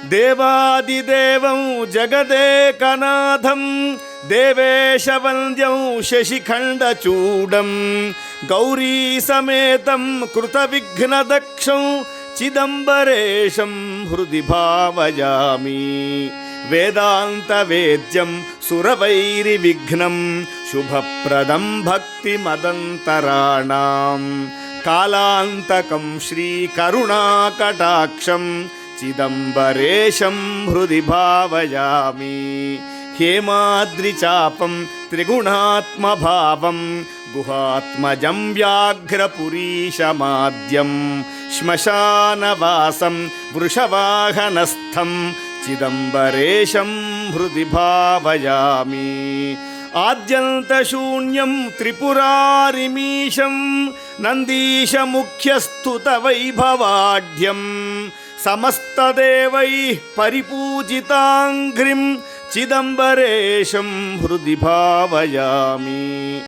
దేవాదిదేవం జగదేకనాథం దేవేశవంద్యం శశిఖండచూడం గౌరీ సమేతం కృతవిఘ్నదక్షం చిదంబరేశం హృది భావయామి. వేదాంతవేద్యం సురవైరివిఘ్నం శుభప్రదం భక్తిమదంతరాణాం కాలాంతకం శ్రీకరుణాకటాక్షం చిదంబరేశం హృది భావయామి. హేమాద్రిచాపం త్రిగుణాత్మభావం గుహాత్మజం వ్యాఘ్రపురీశమాద్యం శ్మశానవాసం వృషవాహనస్థం చిదంబరేశం హృది భావయామి. ఆద్యంతశూన్యం త్రిపురారిమీశం నందీశముఖ్యస్తుతవైభవాఢ్యం సమస్తదేవైః పరిపూజితాంఘ్రిం చిదంబరేశం హృది భావయామి.